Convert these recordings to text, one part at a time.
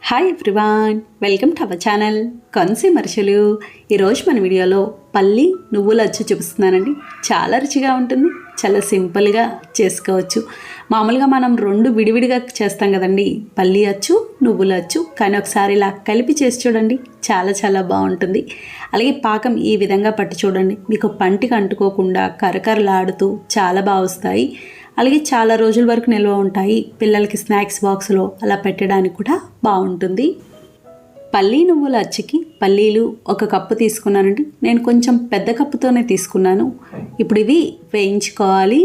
Hi everyone, welcome to our channel కన్స్యూమర్షులు. ఈరోజు మన వీడియోలో పల్లి నువ్వుల అచ్చు చూపిస్తున్నానండి. చాలా రుచిగా ఉంటుంది, చాలా సింపుల్గా చేసుకోవచ్చు. మామూలుగా మనం రెండు విడివిడిగా చేస్తాం కదండి, పల్లి అచ్చు నువ్వుల అచ్చు. కానీ ఒకసారి ఇలా కలిపి చేసి చూడండి, చాలా చాలా బాగుంటుంది. అలాగే పాకం ఈ విధంగా పట్టి చూడండి, మీకు పంటికి అంటుకోకుండా కరకరలాడుతూ చాలా బాగా వస్తాయి. అలాగే చాలా రోజుల వరకు నిల్వ ఉంటాయి. పిల్లలకి స్నాక్స్ బాక్స్లో అలా పెట్టడానికి కూడా బాగుంటుంది. పల్లీ నువ్వుల అచ్చుకి పల్లీలు 1 కప్పు తీసుకున్నానండి. నేను కొంచెం పెద్ద కప్పుతోనే తీసుకున్నాను. ఇప్పుడు ఇవి వేయించుకోవాలి.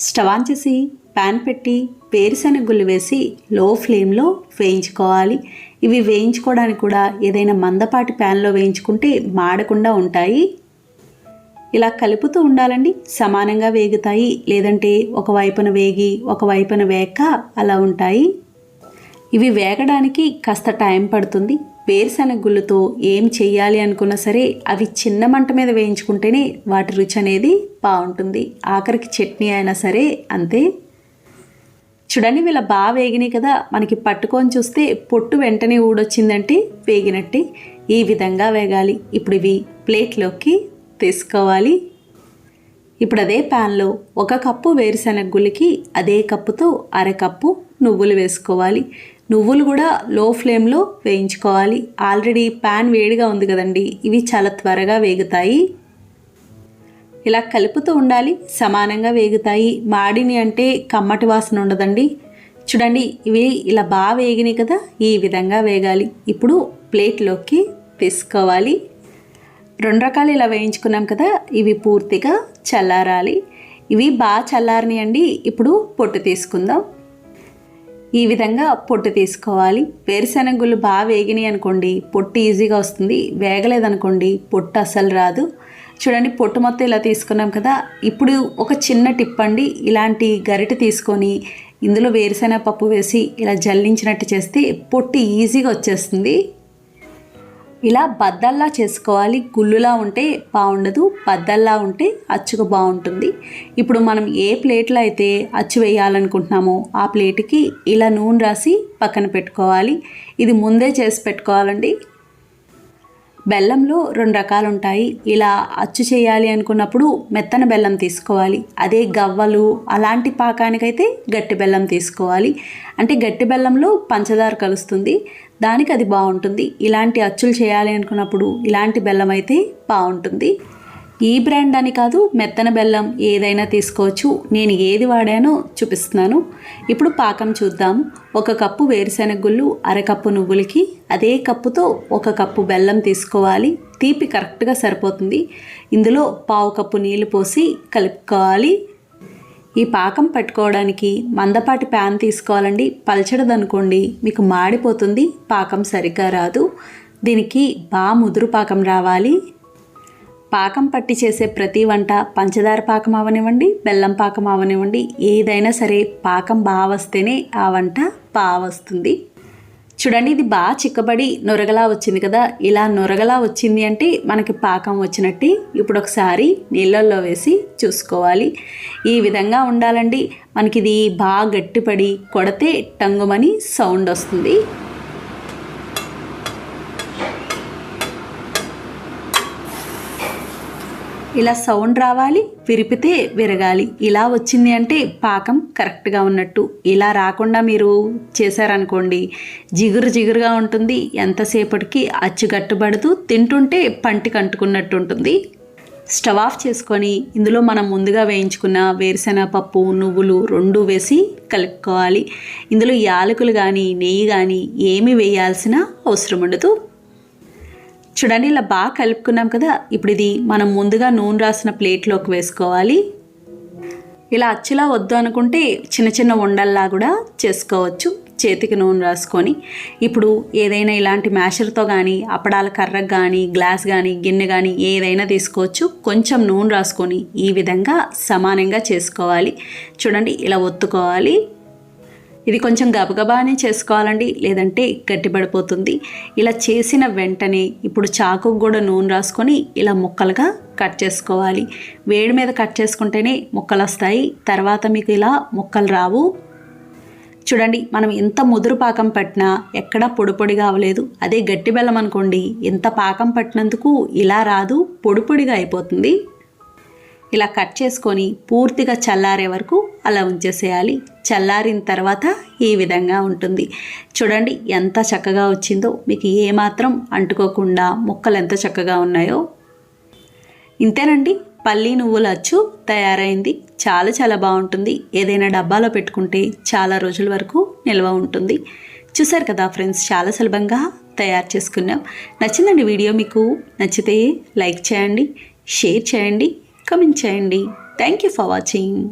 స్టవ్ ఆన్ చేసి ప్యాన్ పెట్టి వేరుశనగ గుళ్ళు వేసి లో ఫ్లేమ్లో వేయించుకోవాలి. ఇవి వేయించుకోవడానికి కూడా ఏదైనా మందపాటి ప్యాన్లో వేయించుకుంటే మాడకుండా ఉంటాయి. ఇలా కలుపుతూ ఉండాలండి, సమానంగా వేగుతాయి. లేదంటే ఒకవైపున వేగి ఒకవైపున వేగక అలా ఉంటాయి. ఇవి వేగడానికి కాస్త టైం పడుతుంది. వేరుశనగ గుళ్ళతో ఏం చెయ్యాలి అనుకున్నా సరే అవి చిన్న మంట మీద వేయించుకుంటేనే వాటి రుచి అనేది బాగుంటుంది. ఆఖరికి చట్నీ అయినా సరే అంతే. చూడండి, వీళ్ళ బాగా వేగినాయి కదా. మనకి పట్టుకొని చూస్తే పొట్టు వెంటనే ఊడొచ్చిందంటే వేగినట్టే. ఈ విధంగా వేగాలి. ఇప్పుడు ఇవి ప్లేట్లోకి తీసుకోవాలి. ఇప్పుడు అదే ప్యాన్లో 1 కప్పు వేరుశనగ గుళ్ళకి అదే కప్పుతో 1/2 కప్పు నువ్వులు వేసుకోవాలి. నువ్వులు కూడా లో ఫ్లేమ్లో వేయించుకోవాలి. ఆల్రెడీ ప్యాన్ వేడిగా ఉంది కదండి, ఇవి చాలా త్వరగా వేగుతాయి. ఇలా కలుపుతూ ఉండాలి, సమానంగా వేగుతాయి. మాడిని అంటే కమ్మటి వాసన ఉండదండి. చూడండి, ఇవి ఇలా బాగా వేగినాయి కదా, ఈ విధంగా వేగాలి. ఇప్పుడు ప్లేట్లోకి తీసుకోవాలి. 2 రకాలు ఇలా వేయించుకున్నాం కదా, ఇవి పూర్తిగా చల్లారాలి. ఇవి బాగా చల్లారనియండి. ఇప్పుడు పొట్టు తీసుకుందాం. ఈ విధంగా పొట్టు తీసుకోవాలి. వేరుశనగ గుళ్ళు బాగా వేగినాయి అనుకోండి, పొట్టు ఈజీగా వస్తుంది. వేగలేదనుకోండి పొట్టు అస్సలు రాదు. చూడండి, పొట్టు మొత్తం ఇలా తీసుకున్నాం కదా. ఇప్పుడు ఒక చిన్న టిప్ అండి, ఇలాంటి గరిటె తీసుకొని ఇందులో వేరుశనగ పప్పు వేసి ఇలా జల్లించినట్టు చేస్తే పొట్టు ఈజీగా వచ్చేస్తుంది. ఇలా బద్దల్లా చేసుకోవాలి. గుళ్ళులా ఉంటే బాగుండదు, బద్దల్లా ఉంటే అచ్చుగా బాగుంటుంది. ఇప్పుడు మనం ఏ ప్లేట్లో అయితే అచ్చు వేయాలనుకుంటున్నామో ఆ ప్లేట్కి ఇలా నూనె రాసి పక్కన పెట్టుకోవాలి. ఇది ముందే చేసి పెట్టుకోవాలండి. బెల్లంలో 2 రకాలు ఉంటాయి. ఇలా అచ్చు చేయాలి అనుకున్నప్పుడు మెత్తన బెల్లం తీసుకోవాలి. అదే గవ్వలు అలాంటి పాకానికైతే గట్టి బెల్లం తీసుకోవాలి. అంటే గట్టి బెల్లంలో పంచదార కలుస్తుంది, దానికి అది బాగుంటుంది. ఇలాంటి అచ్చులు చేయాలి అనుకున్నప్పుడు ఇలాంటి బెల్లం అయితే బాగుంటుంది. ఈ బ్రాండ్ అని కాదు, మెత్తన బెల్లం ఏదైనా తీసుకోవచ్చు. నేను ఏది వాడానో చూపిస్తున్నాను. ఇప్పుడు పాకం చూద్దాము. 1 కప్పు వేరుశనగ గుళ్ళు 1/2 కప్పు నువ్వులకి అదే కప్పుతో 1 కప్పు బెల్లం తీసుకోవాలి. తీపి కరెక్ట్గా సరిపోతుంది. ఇందులో 1/2 కప్పు నీళ్లు పోసి కలుపుకోవాలి. ఈ పాకం పట్టుకోవడానికి మందపాటి ప్యాన్ తీసుకోవాలండి. పల్చడదనుకోండి మీకు మాడిపోతుంది, పాకం సరిగ్గా రాదు. దీనికి బాగా ముదురు పాకం రావాలి. పాకం పట్టి చేసే ప్రతి వంట పంచదార పాకం అవనివ్వండి, బెల్లం పాకం అవనివ్వండి, ఏదైనా సరే పాకం బాగా వస్తేనే ఆ వంట బాగా వస్తుంది. చూడండి, ఇది బాగా చిక్కబడి నొరగలా వచ్చింది కదా. ఇలా నొరగలా వచ్చింది అంటే మనకి పాకం వచ్చినట్టు. ఇప్పుడు ఒకసారి నీళ్ళల్లో వేసి చూసుకోవాలి. ఈ విధంగా ఉండాలండి. మనకి ఇది బాగా గట్టిపడి కొడితే టంగుమని సౌండ్ వస్తుంది. ఇలా సౌండ్ రావాలి, విరిపితే విరగాలి. ఇలా వచ్చింది అంటే పాకం కరెక్ట్గా ఉన్నట్టు. ఇలా రాకుండా మీరు చేశారనుకోండి జిగురు జిగురుగా ఉంటుంది. ఎంతసేపటికి అచ్చు గట్టుబడుతూ తింటుంటే పంటికి అంటుకున్నట్టు ఉంటుంది. స్టవ్ ఆఫ్ చేసుకొని ఇందులో మనం ముందుగా వేయించుకున్న వేరుశనగ పప్పు నువ్వులు 2 వేసి కలుపుకోవాలి. ఇందులో యాలకులు కానీ నెయ్యి కానీ ఏమీ వేయాల్సిన అవసరం ఉండదు. చూడండి, ఇలా బాగా కలుపుకున్నాం కదా. ఇప్పుడు ఇది మనం ముందుగా నూనె రాసిన ప్లేట్లోకి వేసుకోవాలి. ఇలా అచ్చులా వద్దు అనుకుంటే చిన్న చిన్న ఉండల్లా కూడా చేసుకోవచ్చు, చేతికి నూనె రాసుకొని. ఇప్పుడు ఏదైనా ఇలాంటి మ్యాషర్తో కానీ అప్పడాల కర్రకు కానీ గ్లాస్ కానీ గిన్నె కానీ ఏదైనా తీసుకోవచ్చు. కొంచెం నూనె రాసుకొని ఈ విధంగా సమానంగా చేసుకోవాలి. చూడండి, ఇలా ఒత్తుకోవాలి. ఇది కొంచెం గబగబానే చేసుకోవాలండి, లేదంటే గట్టిపడిపోతుంది. ఇలా చేసిన వెంటనే ఇప్పుడు చాకుకు కూడా నూనె రాసుకొని ఇలా ముక్కలుగా కట్ చేసుకోవాలి. వేడి మీద కట్ చేసుకుంటేనే ముక్కలు వస్తాయి, తర్వాత మీకు ఇలా ముక్కలు రావు. చూడండి, మనం ఎంత ముదురు పాకం పట్టినా ఎక్కడా పొడి పొడిగా అవ్వలేదు. అదే గట్టి బెల్లం అనుకోండి, ఎంత పాకం పట్టినందుకు ఇలా రాదు, పొడి పొడిగా అయిపోతుంది. ఇలా కట్ చేసుకొని పూర్తిగా చల్లారే వరకు అలా ఉంచేసేయాలి. చల్లారిన తర్వాత ఈ విధంగా ఉంటుంది. చూడండి ఎంత చక్కగా వచ్చిందో, మీకు ఏమాత్రం అంటుకోకుండా ముక్కలు ఎంత చక్కగా ఉన్నాయో. ఇంతేనండి, పల్లి నువ్వుల అచ్చు తయారైంది. చాలా చాలా బాగుంటుంది. ఏదైనా డబ్బాలో పెట్టుకుంటే చాలా రోజుల వరకు నిల్వ ఉంటుంది. చూసారు కదా ఫ్రెండ్స్, చాలా సులభంగా తయారు చేసుకున్నాం. నచ్చిందండి వీడియో? మీకు నచ్చితే లైక్ చేయండి, షేర్ చేయండి, కమెంట్ చేయండి. Thank you for watching.